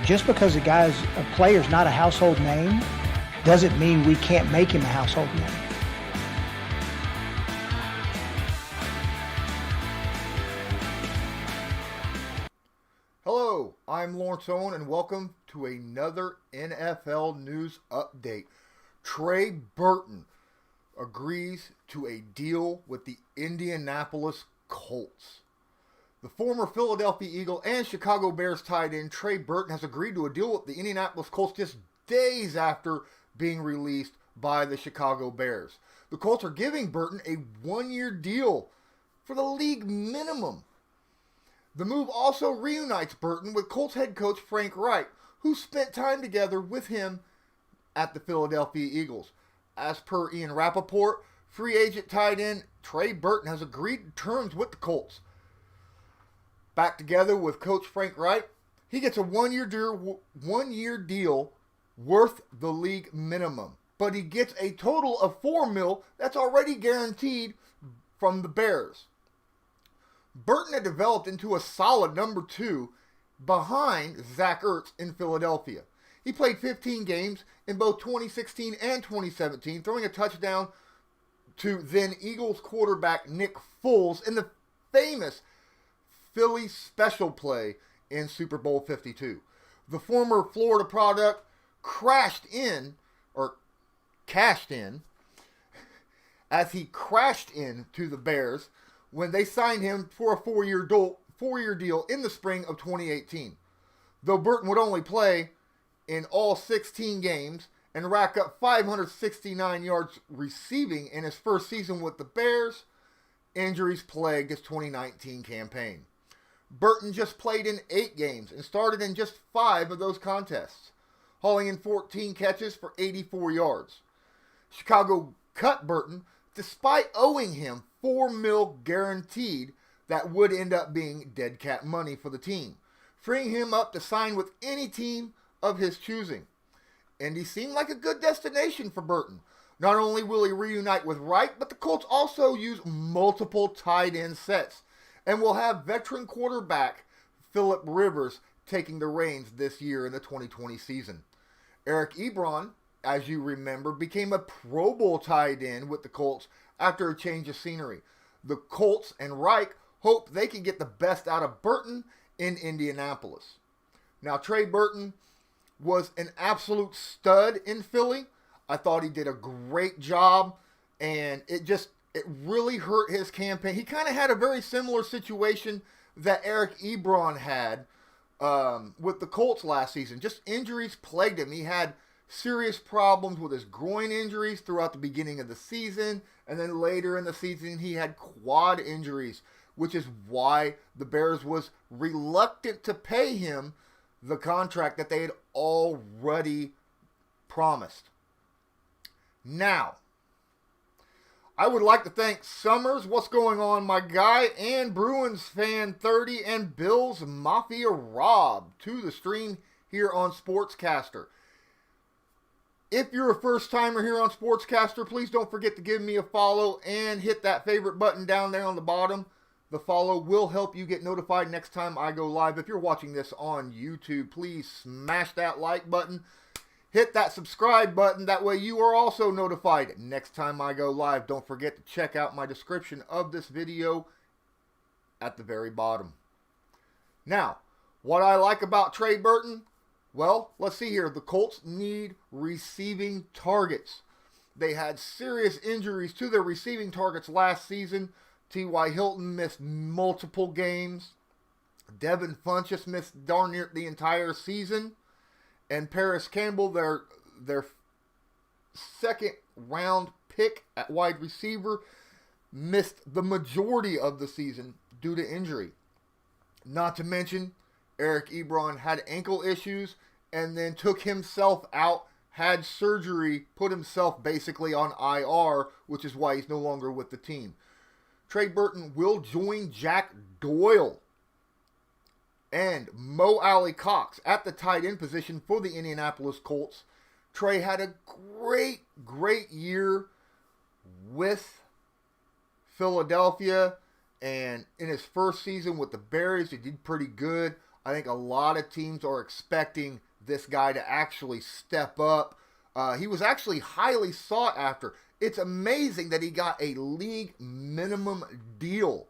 Just because a player's not a household name doesn't mean we can't make him a household name. Hello, I'm Lawrence Owen, and welcome to another NFL news update. Trey Burton agrees to a deal with the Indianapolis Colts. The former Philadelphia Eagle and Chicago Bears tight end Trey Burton has agreed to a deal with the Indianapolis Colts just days after being released by the Chicago Bears. The Colts are giving Burton a one-year deal for the league minimum. The move also reunites Burton with Colts head coach Frank Reich, who spent time together with him at the Philadelphia Eagles. As per Ian Rappaport, free agent tight end Trey Burton has agreed to terms with the Colts. Back together with coach Frank Reich, he gets a one-year deal worth the league minimum. But he gets a total of $4 million that's already guaranteed from the Bears. Burton had developed into a solid number 2 behind Zach Ertz in Philadelphia. He played 15 games in both 2016 and 2017, throwing a touchdown to then Eagles quarterback Nick Foles in the famous Philly special play in Super Bowl 52. The former Florida product cashed in as he crashed in to the Bears when they signed him for a four-year deal in the spring of 2018. Though Burton would only play in all 16 games and rack up 569 yards receiving in his first season with the Bears, injuries plagued his 2019 campaign. Burton just played in 8 games and started in just 5 of those contests, hauling in 14 catches for 84 yards. Chicago cut Burton despite owing him $4 million guaranteed that would end up being dead cat money for the team, freeing him up to sign with any team of his choosing. Indy seemed like a good destination for Burton. Not only will he reunite with Reich, but the Colts also use multiple tight end sets and will have veteran quarterback Phillip Rivers taking the reins this year in the 2020 season. Eric Ebron, as you remember, became a Pro Bowl tight end with the Colts after a change of scenery. The Colts and Reich hope they can get the best out of Burton in Indianapolis. Now, Trey Burton was an absolute stud in Philly. I thought he did a great job, and it really hurt his campaign. He kind of had a very similar situation that Eric Ebron had with the Colts last season. Just injuries plagued him. He had serious problems with his groin injuries throughout the beginning of the season, and then later in the season he had quad injuries, which is why the Bears was reluctant to pay him the contract that they had already promised. Now, I would like to thank Summers, what's going on, my guy, and Bruins Fan 30 and Bills Mafia Rob to the stream here on Sportscaster. If you're a first timer here on Sportscaster, please don't forget to give me a follow and hit that favorite button down there on the bottom. The follow will help you get notified next time I go live. If you're watching this on YouTube, please smash that like button. Hit that subscribe button. That way you are also notified next time I go live. Don't forget to check out my description of this video at the very bottom. Now, what I like about Trey Burton, well, let's see here. The Colts need receiving targets. They had serious injuries to their receiving targets last season. T.Y. Hilton missed multiple games. Devin Funchess missed darn near the entire season. And Paris Campbell, their second round pick at wide receiver, missed the majority of the season due to injury. Not to mention, Eric Ebron had ankle issues and then took himself out, had surgery, put himself basically on IR, which is why he's no longer with the team. Trey Burton will join Jack Doyle and Mo Alley Cox at the tight end position for the Indianapolis Colts. Trey had a great year with Philadelphia, and in his first season with the Bears, he did pretty good. I think a lot of teams are expecting this guy to actually step up. He was actually highly sought after. It's amazing that he got a league minimum deal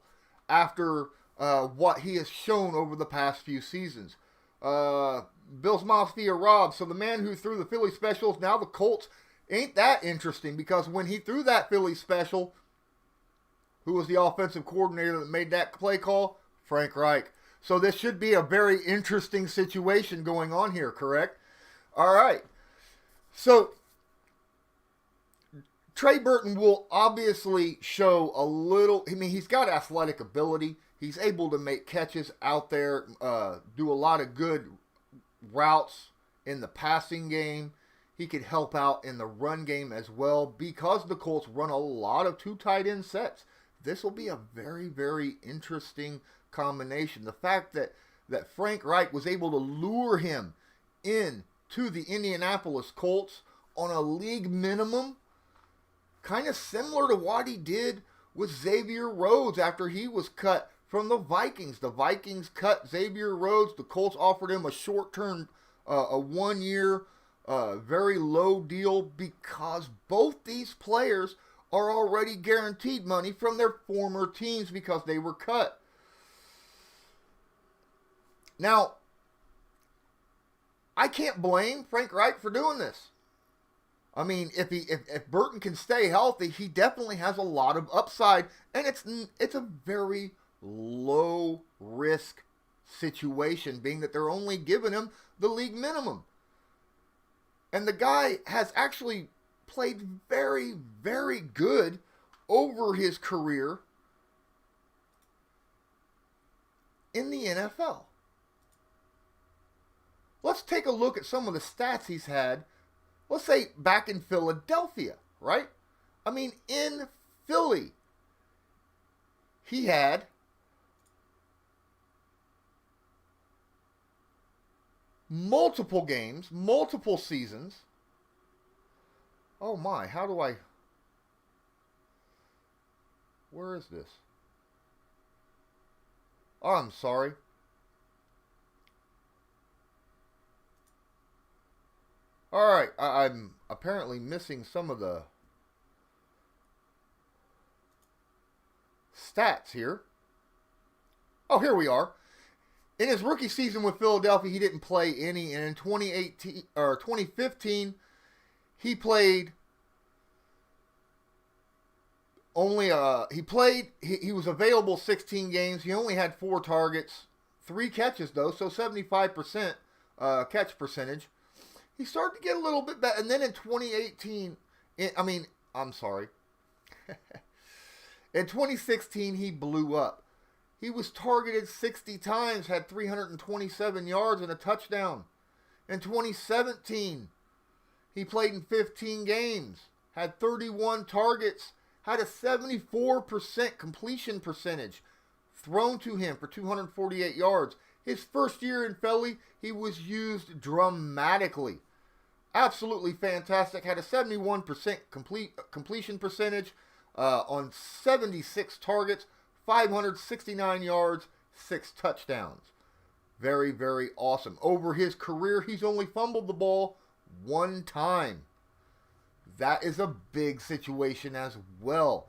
after what he has shown over the past few seasons. Bill's Mafia Rob, so the man who threw the Philly specials, now the Colts. Ain't that interesting? Because when he threw that Philly special, who was the offensive coordinator that made that play call? Frank Reich. So this should be a very interesting situation going on here, correct? All right. So Trey Burton will obviously show a little, I mean, he's got athletic ability. He's able to make catches out there, do a lot of good routes in the passing game. He could help out in the run game as well because the Colts run a lot of 2 tight end sets. This will be a very, very interesting combination. The fact that Frank Reich was able to lure him in to the Indianapolis Colts on a league minimum, kind of similar to what he did with Xavier Rhodes after he was cut from the Vikings. The Vikings cut Xavier Rhodes. The Colts offered him a short-term, a 1-year, very low deal because both these players are already guaranteed money from their former teams because they were cut. Now, I can't blame Frank Reich for doing this. I mean, if Burton can stay healthy, he definitely has a lot of upside, and it's a very low risk situation, being that they're only giving him the league minimum. And the guy has actually played very, very good over his career in the NFL. Let's take a look at some of the stats he's had, let's say back in Philadelphia, right? I mean, in Philly, he had multiple games, multiple seasons. Oh my, how do I... Where is this? Oh, I'm sorry. Alright, I'm apparently missing some of the stats here. Oh, here we are. In his rookie season with Philadelphia, he didn't play any, and in 2015, he played only he was available 16 games. He only had 4 targets, 3 catches though, so 75% catch percentage. He started to get a little bit better, and then in 2018, in 2016, he blew up. He was targeted 60 times, had 327 yards and a touchdown. In 2017, he played in 15 games, had 31 targets, had a 74% completion percentage thrown to him for 248 yards. His first year in Philly, he was used dramatically. Absolutely fantastic. Had a 71% completion percentage on 76 targets, 569 yards, 6 touchdowns. Very, very awesome. Over his career, he's only fumbled the ball 1 time. That is a big situation as well.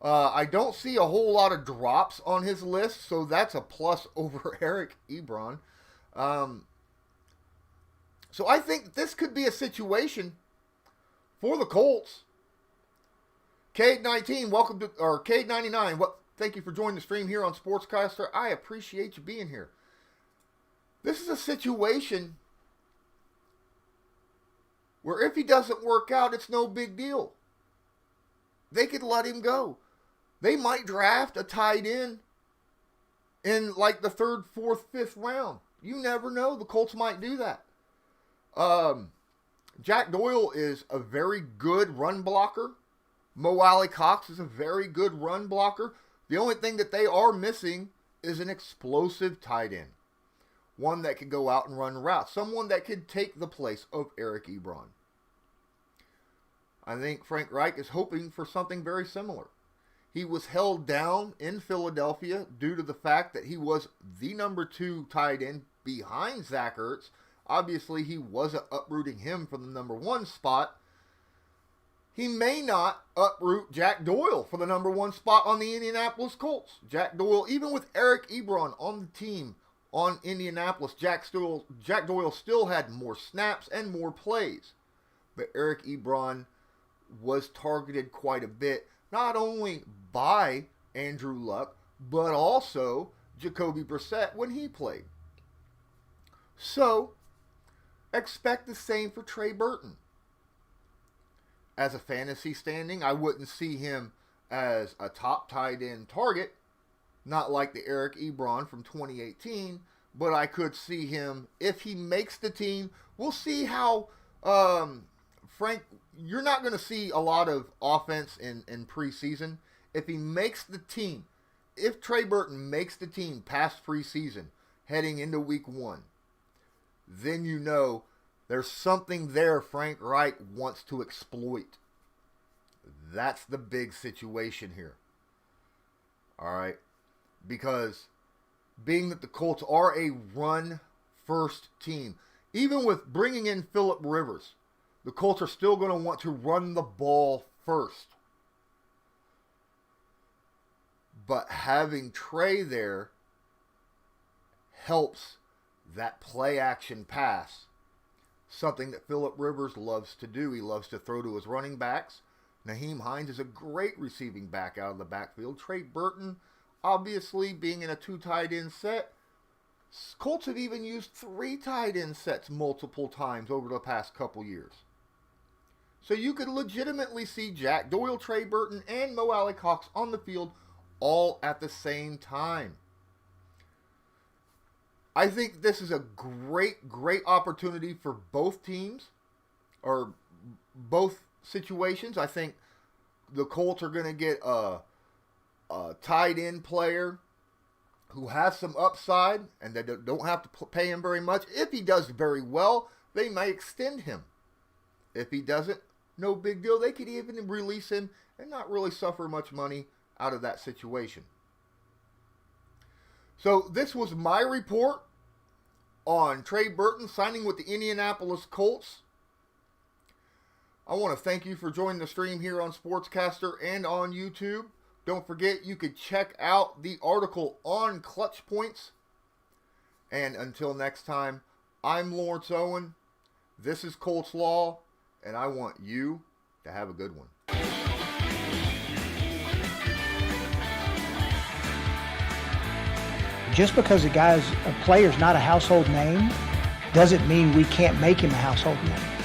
I don't see a whole lot of drops on his list, so that's a plus over Eric Ebron. So I think this could be a situation for the Colts. Cade19, welcome to, or Cade99, thank you for joining the stream here on Sportscaster. I appreciate you being here. This is a situation where if he doesn't work out, it's no big deal. They could let him go. They might draft a tight end in like the 3rd, 4th, 5th round. You never know. The Colts might do that. Jack Doyle is a very good run blocker. Mo Alley Cox is a very good run blocker. The only thing that they are missing is an explosive tight end. One that can go out and run routes. Someone that could take the place of Eric Ebron. I think Frank Reich is hoping for something very similar. He was held down in Philadelphia due to the fact that he was the number 2 tight end behind Zach Ertz. Obviously, he wasn't uprooting him from the number 1 spot. He may not uproot Jack Doyle for the number 1 spot on the Indianapolis Colts. Jack Doyle, even with Eric Ebron on the team on Indianapolis, Jack Doyle still had more snaps and more plays. But Eric Ebron was targeted quite a bit, not only by Andrew Luck, but also Jacoby Brissett when he played. So, expect the same for Trey Burton. As a fantasy standing, I wouldn't see him as a top tight end target, not like the Eric Ebron from 2018, but I could see him, if he makes the team. We'll see how, Frank, you're not going to see a lot of offense in preseason. If he makes the team, if Trey Burton makes the team past preseason, heading into week 1, then you know there's something there Frank Reich wants to exploit. That's the big situation here. All right? Because being that the Colts are a run-first team, even with bringing in Phillip Rivers, the Colts are still going to want to run the ball first. But having Trey there helps that play-action pass, something that Phillip Rivers loves to do. He loves to throw to his running backs. Nyheim Hines is a great receiving back out of the backfield. Trey Burton, obviously, being in a 2 tight end set. Colts have even used 3 tight end sets multiple times over the past couple years. So you could legitimately see Jack Doyle, Trey Burton, and Mo Alley-Cox on the field all at the same time. I think this is a great opportunity for both teams, or both situations. I think the Colts are going to get a tight end player who has some upside, and they don't have to pay him very much. If he does very well, they may extend him. If he doesn't, no big deal. They could even release him and not really suffer much money out of that situation. So this was my report on Trey Burton signing with the Indianapolis Colts. I want to thank you for joining the stream here on Sportscaster and on YouTube. Don't forget, you could check out the article on clutch points. And until next time, I'm Lawrence Owen. This is Colts Law, and I want you to have a good one. Just because a player's not a household name doesn't mean we can't make him a household name.